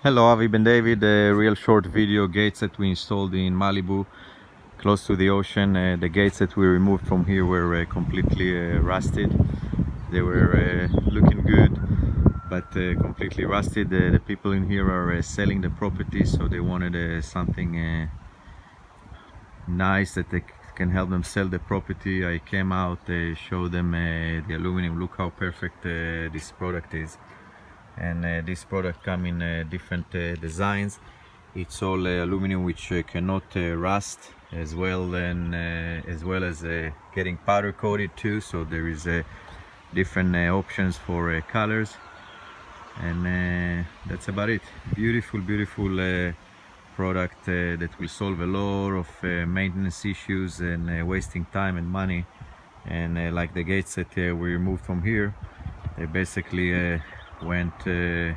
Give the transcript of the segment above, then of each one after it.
Hello, Avi Ben David. A real short video. Gates that we installed in Malibu, close to the ocean. The gates that we removed from here were completely rusted. They were looking good, but completely rusted. The people in here are selling the property, so they wanted something nice that they can help them sell the property. I came out, showed them the aluminum. Look how perfect this product is. And this product come in different designs. It's all aluminum, which cannot rust, as well, and as well as getting powder coated too. So there is different options for colors, and that's about it. Beautiful product that will solve a lot of maintenance issues and wasting time and money. And like the gates that we removed from here, they basically went to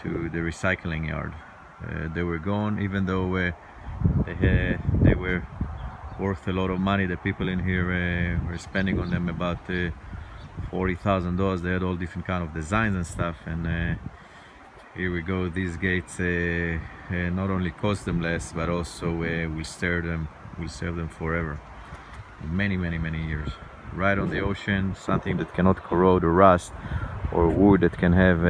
the recycling yard. They were gone, even though they were worth a lot of money. The people in here were spending on them about $40,000. They had all different kind of designs and stuff, and here we go. These gates not only cost them less, but also will serve them forever, many years. Right on the ocean, something that cannot corrode or rust, or wood that can have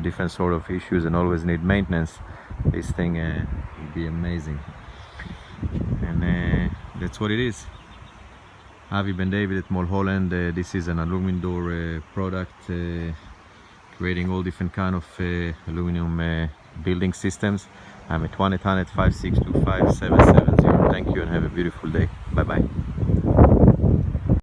different sort of issues and always need maintenance. This thing will be amazing, and that's what it is. Avi Ben David at Mulholland. This is an aluminum door product, creating all different kind of aluminum building systems. I'm at 1-800-562-5770. Thank you and have a beautiful day. Bye bye.